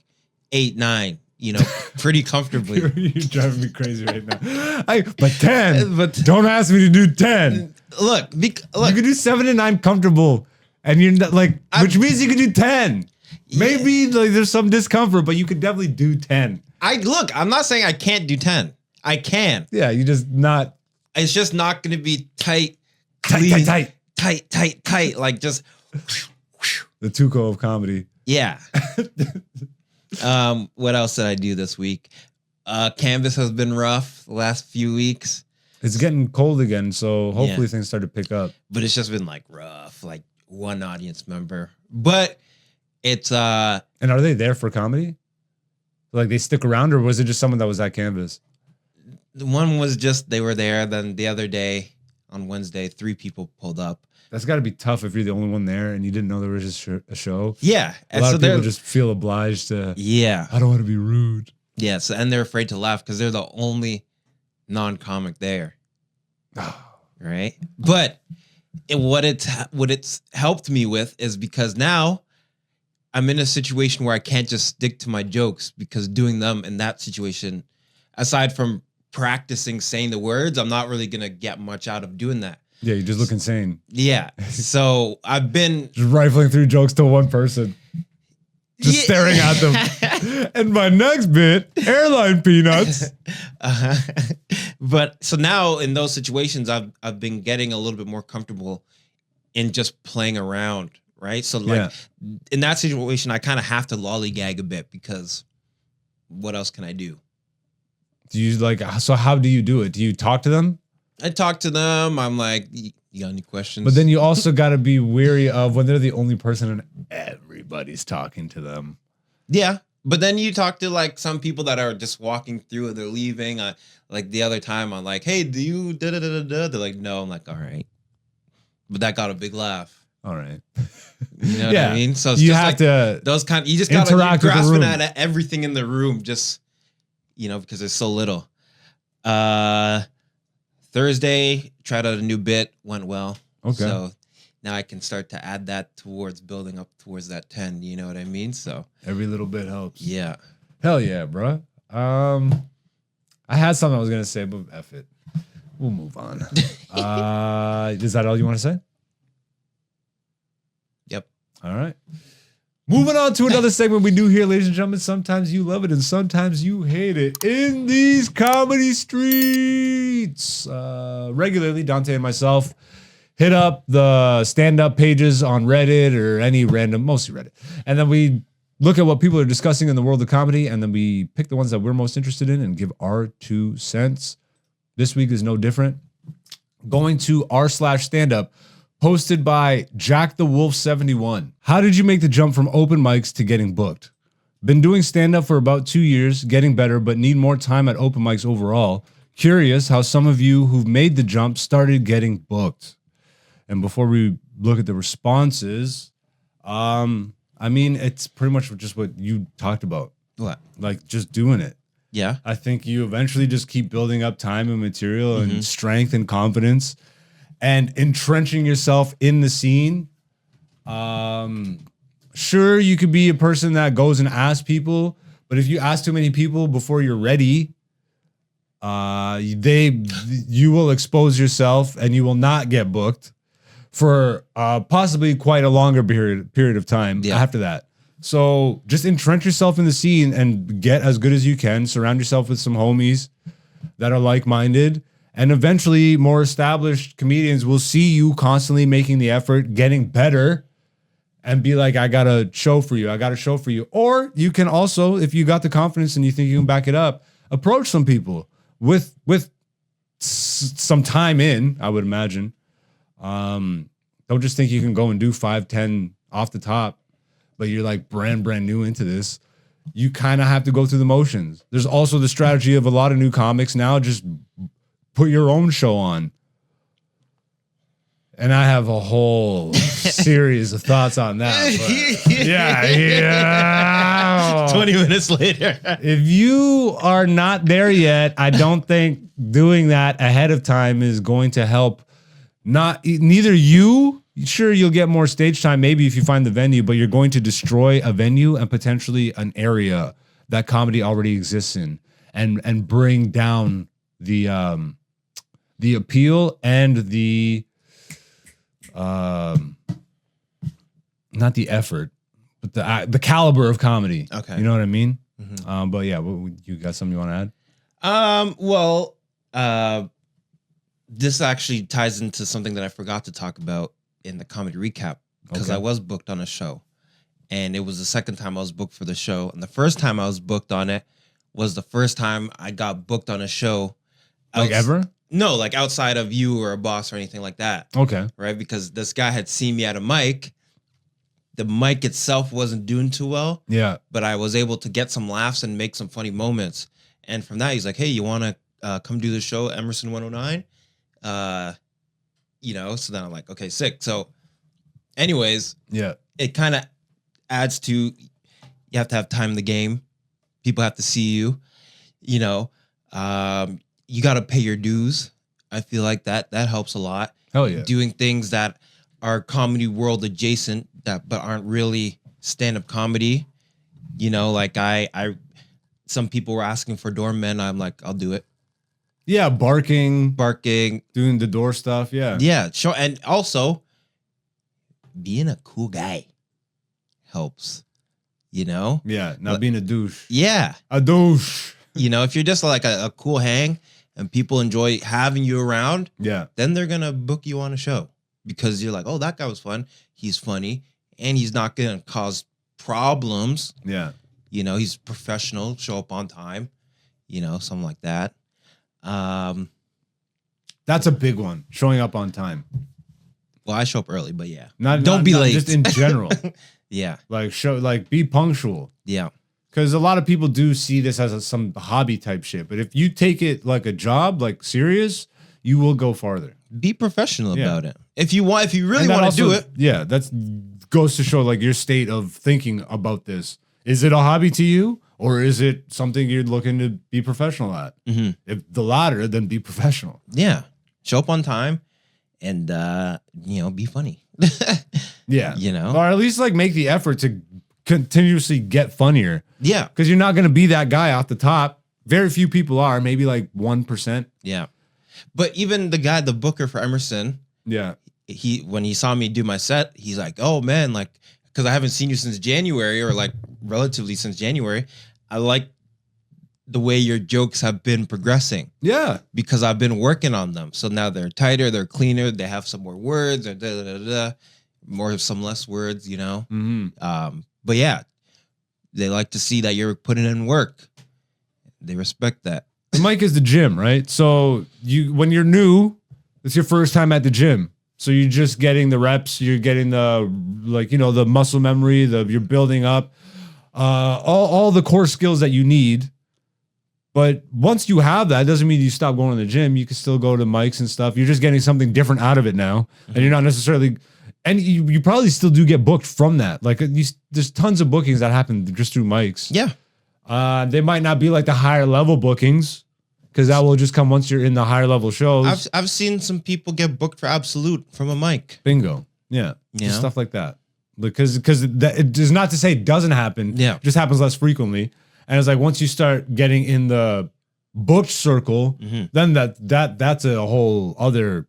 8, 9, you know, pretty comfortably. You're driving me crazy right now. But 10. But- don't ask me to do 10. Look, You can do 7 and 9 comfortable. And you're not like, which means you can do 10. Maybe like there's some discomfort, but you could definitely do 10. I'm not saying I can't do 10. I can. Yeah, you just not It's just not going to be tight, tight. like just The Tuco of comedy. yeah. What else did I do this week? Canvas has been rough the last few weeks, It's getting cold again, so hopefully things start to pick up. but it's just been like rough, like one audience member. But it's And are they there for comedy? Like they stick around, or was it just someone that was at Canvas? the one was just they were there. Then the other day on Wednesday, 3 people pulled up. That's got to be tough if you're the only one there and you didn't know there was just a show. Yeah, A and lot so of people they're just feel obliged to. yeah. I don't want to be rude. Yeah, so and they're afraid to laugh because they're the only non-comic there, right? But what it's helped me with is because now I'm in a situation where I can't just stick to my jokes because doing them in that situation, aside from practicing saying the words, I'm not really gonna get much out of doing that. Yeah, you just look insane. Yeah, so I've been Just rifling through jokes to one person. Just staring at them. And my next bit, airline peanuts. But so now in those situations, I've been getting a little bit more comfortable in just playing around, right? So like in that situation, I kind of have to lollygag a bit because what else can I do? Do you like, so how do you do it? Do you talk to them? I talk to them. I'm like, you got any questions? But then you also got to be weary of when they're the only person and everybody's talking to them. yeah. But then you talk to like some people that are just walking through and they're leaving. Like the other time, I'm like, hey, do you da da da da? They're like, no. I'm like, all right. But that got a big laugh. All right. You know what I mean? So it's you just have like to those kind. You just got to interact with the grasping room. at everything in the room, just because there's so little. Thursday, tried out a new bit, went well. Okay. So now I can start to add that towards building up towards that 10. You know what I mean? So Every little bit helps. yeah. Hell yeah, bro. I had something I was gonna say, but F it. We'll move on. Is that all you want to say? Yep. All right. Moving on to another segment we do here, ladies and gentlemen. Sometimes you love it and sometimes you hate it. In these comedy streets, regularly, Dante and myself hit up the stand-up pages on Reddit or any random, mostly Reddit. And then we look at what people are discussing in the world of comedy, and then we pick the ones that we're most interested in and give our 2 cents. This week is no different. Going to r/standup, posted by Jack the Wolf 71. How did you make the jump from open mics to getting booked? Been doing stand-up for about 2 years, getting better, but need more time at open mics overall. Curious how some of you who've made the jump started getting booked. And before we look at the responses, I mean, it's pretty much just what you talked about. What? Like just doing it. Yeah. I think you eventually just keep building up time and material and strength and confidence and entrenching yourself in the scene. Sure, you could be a person that goes and asks people, but if you ask too many people before you're ready, you will expose yourself and you will not get booked for possibly quite a longer period of time after that. So just entrench yourself in the scene and get as good as you can. Surround yourself with some homies that are like-minded. And eventually more established comedians will see you constantly making the effort, getting better, and be like, I got a show for you. I got a show for you. Or you can also, if you got the confidence and you think you can back it up, approach some people with some time in, I would imagine. Don't just think you can go and do 5, 10 off the top, but you're like brand new into this. You kind of have to go through the motions. There's also the strategy of a lot of new comics now, just put your own show on. And I have a whole series of thoughts on that. But yeah. 20 minutes later. If you are not there yet, I don't think doing that ahead of time is going to help. Neither you, sure, you'll get more stage time maybe if you find the venue, but you're going to destroy a venue and potentially an area that comedy already exists in, and bring down the appeal and the not the effort, but the caliber of comedy. Okay, you know what I mean. Mm-hmm. But yeah, you got something you want to add? This actually ties into something that I forgot to talk about in the comedy recap, because I was booked on a show, and it was the second time I was booked for the show. And the first time I was booked on it was the first time I got booked on a show. Like ever? No, like outside of you or a boss or anything like that. Okay. Right? Because this guy had seen me at a mic. The mic itself wasn't doing too well. Yeah. But I was able to get some laughs and make some funny moments. And from that, he's like, hey, you want to come do the show, Emerson 109? So then I'm like, okay, sick. So anyways, it kind of adds to, you have to have time in the game. People have to see you, you got to pay your dues. I feel like that helps a lot. Hell yeah. Doing things that are comedy world adjacent but aren't really stand-up comedy. Like some people were asking for doormen. I'm like, I'll do it. Yeah, barking, doing the door stuff. Yeah. Yeah. Sure. And also being a cool guy helps, Yeah. Not being a douche. Yeah. A douche. If you're just like a cool hang and people enjoy having you around, then they're going to book you on a show because you're like, oh, that guy was fun. He's funny and he's not going to cause problems. Yeah. He's professional, show up on time, something like that. That's a big one. Showing up on time. Well, I show up early, but yeah. Don't be late. Just in general. Yeah. Be punctual. Yeah. Because a lot of people do see this as some hobby type shit. But if you take it like a job, like serious, you will go farther. Be professional about it. If you really want to do it. Yeah. That goes to show like your state of thinking about this. Is it a hobby to you? Or is it something you're looking to be professional at? Mm-hmm. If the latter, then be professional. Yeah. show up on time, and be funny. Yeah. Or at least like make the effort to continuously get funnier. Yeah. Because you're not going to be that guy off the top. Very few people are, maybe like 1%. Yeah. But even the booker for Emerson, yeah, when he saw me do my set, he's like, "Oh man, like, because I haven't seen you since January, or like relatively since January. I like the way your jokes have been progressing. Yeah, because I've been working on them. So now they're tighter, they're cleaner, they have some more words, or some less words, Mm-hmm. But yeah, they like to see that you're putting in work. They respect that. The mic is the gym, right? So when you're new, it's your first time at the gym. So you're just getting the reps, you're getting the muscle memory, you're building up all the core skills that you need. But once you have that, it doesn't mean you stop going to the gym. You can still go to mics and stuff. You're just getting something different out of it now. Mm-hmm. And you're not necessarily, and you probably still do get booked from that. Like there's tons of bookings that happen just through mics. Yeah. They might not be like the higher level bookings, because that will just come once you're in the higher level shows. I've seen some people get booked for Absolute from a mic. Bingo. Yeah. Just stuff like that. Because it is not to say it doesn't happen. Yeah. It just happens less frequently. And it's like once you start getting in the booked circle, mm-hmm. then that's a whole other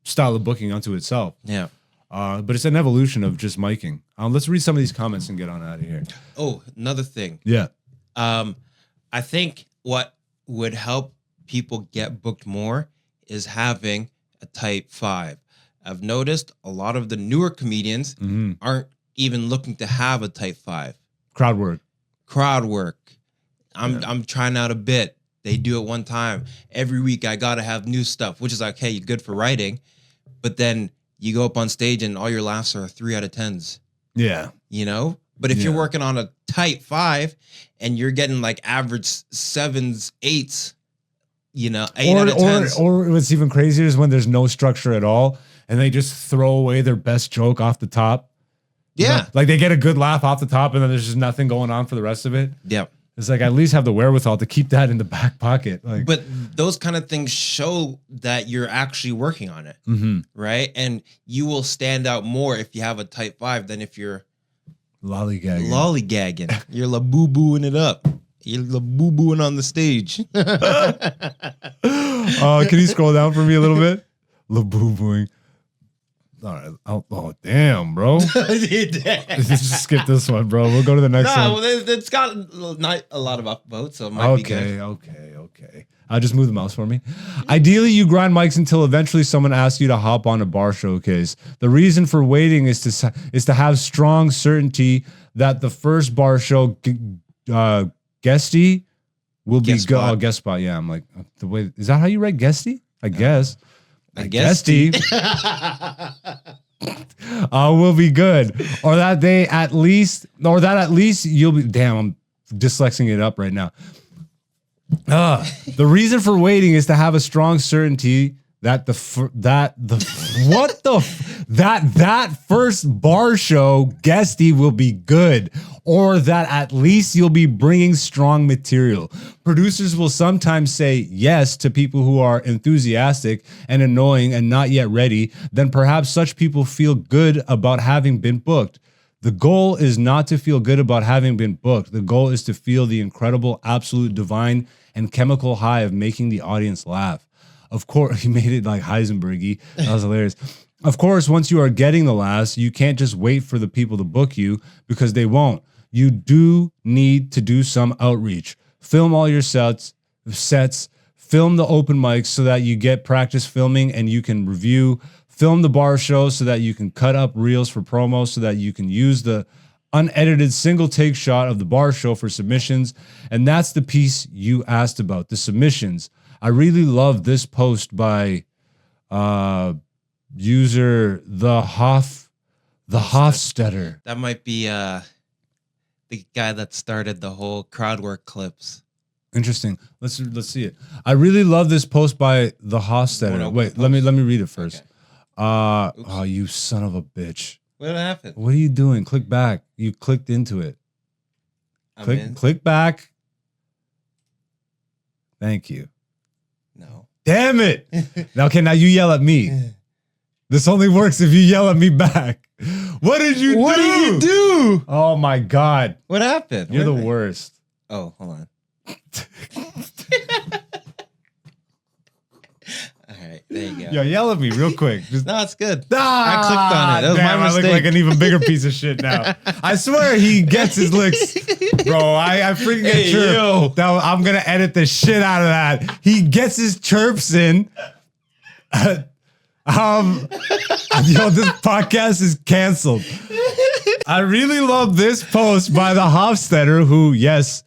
style of booking unto itself. Yeah. But it's an evolution of just miking. Let's read some of these comments and get on out of here. Oh, another thing. Yeah. I think what would help people get booked more is having a type 5. I've noticed a lot of the newer comedians mm-hmm. aren't even looking to have a type 5. Crowd work. I'm trying out a bit. They do it one time. Every week I gotta have new stuff, which is like, hey, you're good for writing. But then you go up on stage and all your laughs are 3 out of 10s. Yeah. But if you're working on a type 5 and you're getting like average 7s, 8s, 8 out of 10s. Or what's even crazier is when there's no structure at all and they just throw away their best joke off the top. Yeah. Like they get a good laugh off the top and then there's just nothing going on for the rest of it. Yeah. It's like at least have the wherewithal to keep that in the back pocket. But those kind of things show that you're actually working on it. Mm-hmm. Right? And you will stand out more if you have a type 5 than if you're lollygagging. You're la-boo-booing it up. You're la-boo-booing on the stage. Can you scroll down for me a little bit? La-boo-booing. All right. Oh, damn, bro. Just skip this one, bro. We'll go to the next one. Well, it's got not a lot of upvotes, so it might be good. Okay. I'll just move the mouse for me. Ideally, you grind mics until eventually someone asks you to hop on a bar showcase. The reason for waiting is to have strong certainty that the first bar show guesty will be good. Oh, guest spot. Yeah, I'm like, the way is that how you write guesty? I guess. I guesty. Will be good, or that at least you'll be. Damn, I'm dyslexing it up right now. The reason for waiting is to have a strong certainty that that first bar show guesty will be good, or that at least you'll be bringing strong material. Producers will sometimes say yes to people who are enthusiastic and annoying and not yet ready. Then perhaps such people feel good about having been booked. The goal is not to feel good about having been booked. The goal is to feel the incredible, absolute, divine, and chemical high of making the audience laugh. Of course, he made it like Heisenberg-y. That was hilarious. Of course, once you are getting the laughs, you can't just wait for the people to book you because they won't. You do need to do some outreach. Film all your sets, film the open mics so that you get practice filming and you can review. Film the bar show so that you can cut up reels for promos so that you can use the unedited single take shot of the bar show for submissions. And that's the piece you asked about, the submissions. I really love this post by user the Hofstetter. That might be the guy that started the whole crowd work clips. Interesting. Let's see it. I really love this post by the Hofstetter. Wait, let me read it first. Okay. Oh, you son of a bitch. What happened? What are you doing? Click back. You clicked into it. Click back. Thank you. No. Damn it. Okay, now you yell at me. This only works if you yell at me back. What did you do? Oh my God. What happened? You're the worst. Oh, hold on. All right, there you go. Yo, yell at me real quick. No, it's good. Ah, I clicked on it. That was damn, my I look mistake. like an even bigger piece of shit now. I swear he gets his licks. Bro, I freaking get Hey, chirped. yo. Now, I'm going to edit the shit out of that. He gets his chirps in. Yo, this podcast is canceled. I really love this post by the Hofstetter, who, yes,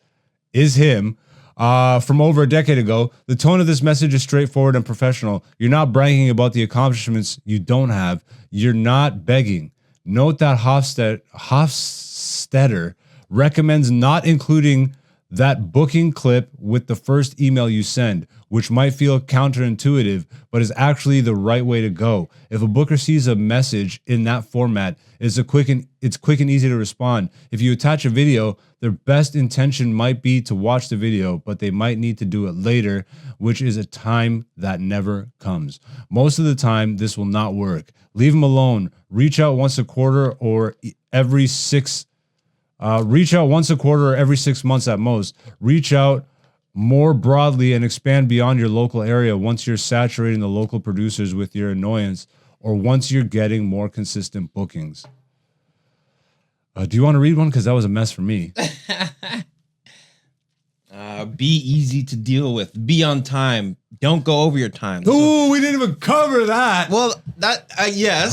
is him, from over a decade ago. The tone of this message is straightforward and professional. You're not bragging about the accomplishments you don't have. You're not begging. Note that Hofstetter recommends not including that booking clip with the first email you send, which might feel counterintuitive, but is actually the right way to go. If a booker sees a message in that format, it's quick and easy to respond. If you attach a video, their best intention might be to watch the video, but they might need to do it later, which is a time that never comes. Most of the time, this will not work. Leave them alone. Reach out once a quarter or every 6 months at most. Reach out more broadly and expand beyond your local area once you're saturating the local producers with your annoyance or once you're getting more consistent bookings. Do you want to read one? Because that was a mess for me. Be easy to deal with. Be on time. Don't go over your time. Ooh, we didn't even cover that. Well, that yes,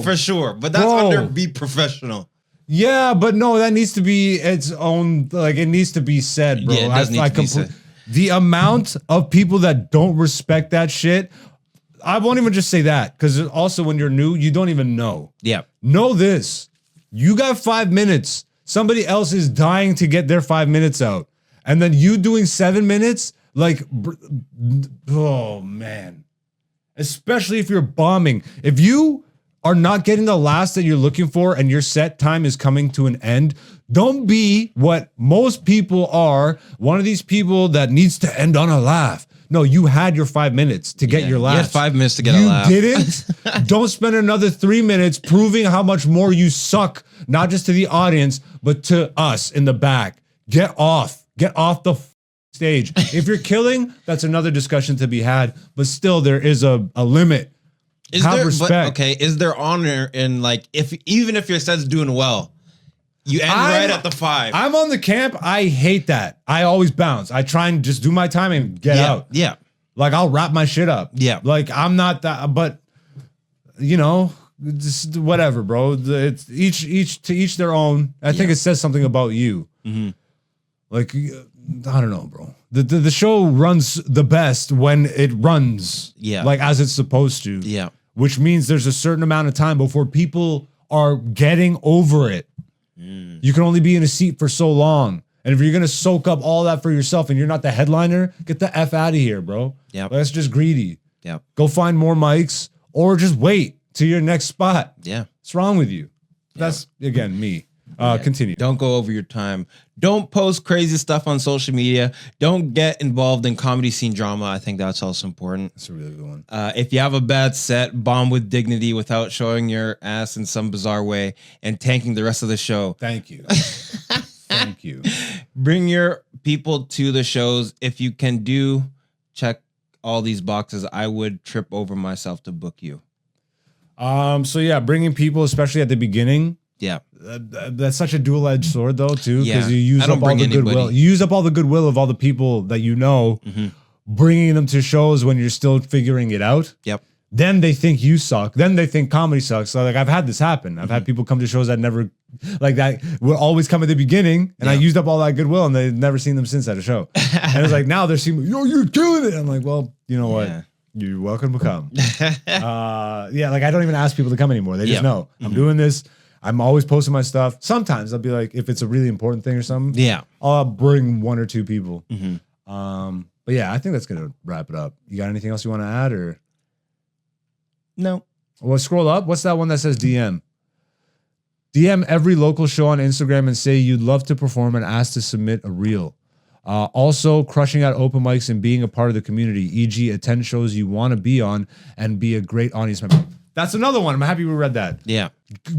for sure. But that's Bro. under be professional. Yeah, but no, that needs to be its own. Like, it needs to be said, bro. Yeah, it does need to be said. The amount of people that don't respect that shit. I won't even just say that, because also when you're new, you don't even know. Yeah. Know this. You got 5 minutes. Somebody else is dying to get their 5 minutes out. And then you doing 7 minutes? Like, oh, man. Especially if you're bombing. If you are not getting the last that you're looking for and your set time is coming to an end, don't be what most people are, one of these people that needs to end on a laugh. No, you had your 5 minutes to get your laugh. You had 5 minutes to get a laugh. You didn't? Don't spend another 3 minutes proving how much more you suck, not just to the audience, but to us in the back. Get off. Get off the stage. If you're killing, that's another discussion to be had, but still there is a limit. Have respect. Is there honor in, like, even if your set's doing well, you end right at the 5? I'm on the camp. I hate that. I always bounce. I try and just do my time and get out. Yeah. Like, I'll wrap my shit up. Yeah. Like, I'm not that, but you know, just whatever, bro. It's each their own. I think it says something about you. Mm-hmm. Like, I don't know, bro. The show runs the best when it runs. Yeah. Like, as it's supposed to. Yeah. Which means there's a certain amount of time before people are getting over it. You can only be in a seat for so long. And if you're going to soak up all that for yourself and you're not the headliner, get the F out of here, bro. Yeah. That's just greedy. Yeah. Go find more mics or just wait to your next spot. Yeah. What's wrong with you? That's, again, me. Continue. Don't go over your time. Don't post crazy stuff on social media. Don't get involved in comedy scene drama. I think that's also important. That's a really good one. If you have a bad set, bomb with dignity without showing your ass in some bizarre way and tanking the rest of the show. Thank you. Thank you. Bring your people to the shows. If you can check all these boxes, I would trip over myself to book you. So yeah, bringing people, especially at the beginning. Yeah. That's such a dual-edged sword, though, too, because Yeah. you use I don't up all bring the anybody. goodwill. You use up all the goodwill of all the people that you know, bringing them to shows when you're still figuring it out. Yep. Then they think you suck. Then they think comedy sucks. So, like, I've had this happen. I've had people come to shows that never, like, that would always come at the beginning, and I used up all that goodwill, and they've never seen them since at a show. And it's like, now they're seeing, yo, you're killing it. I'm like, well, you know what? Yeah. You're welcome to come. Yeah, like, I don't even ask people to come anymore. They just know I'm doing this. I'm always posting my stuff. Sometimes I'll be like, if it's a really important thing or something, I'll bring 1 or 2 people. But yeah, I think that's gonna wrap it up. You got anything else you want to add, or no? Well, scroll up. What's that one that says DM? DM every local show on Instagram and say you'd love to perform and ask to submit a reel. Also, crushing out open mics and being a part of the community, e.g., attend shows you want to be on and be a great audience member. That's another one. I'm happy we read that. Yeah.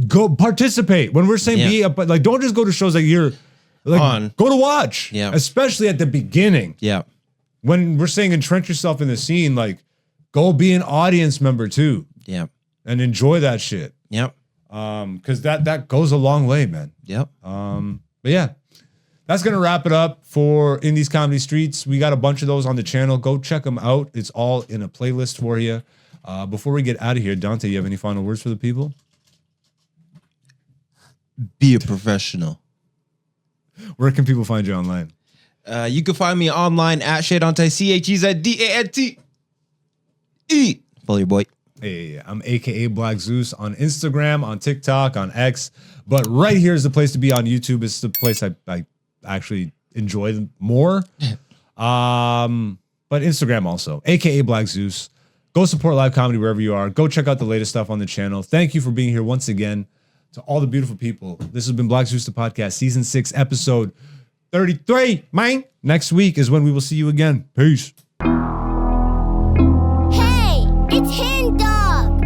Go participate. When we're saying be a, but like, don't just go to shows that you're like On. Go to watch. Yeah. Especially at the beginning. Yeah. When we're saying entrench yourself in the scene, like go be an audience member too. Yeah. And enjoy that shit. Yep. Because that goes a long way, man. Yep. But yeah, that's gonna wrap it up for Indies Comedy Streets. We got a bunch of those on the channel. Go check them out. It's all in a playlist for you. Before we get out of here, Dante, you have any final words for the people? Be a professional. Where can people find you online? You can find me online at Dante, CHEZDANTE. Follow your boy. Hey, I'm AKA Black Zeus on Instagram, on TikTok, on X. But right here is the place to be on YouTube. It's the place I actually enjoy more. But Instagram also, AKA Black Zeus. Go support live comedy wherever you are. Go check out the latest stuff on the channel. Thank you for being here once again. To all the beautiful people. This has been Black Zeus the Podcast, Season 6, Episode 33, man. Next week is when we will see you again. Peace. Hey, it's Hen Dog.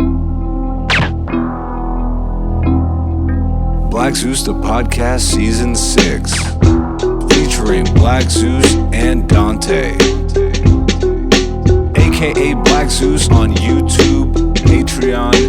Black Zeus the Podcast Season 6, featuring Black Zeus and Dante, aka Black Zeus on YouTube, Patreon,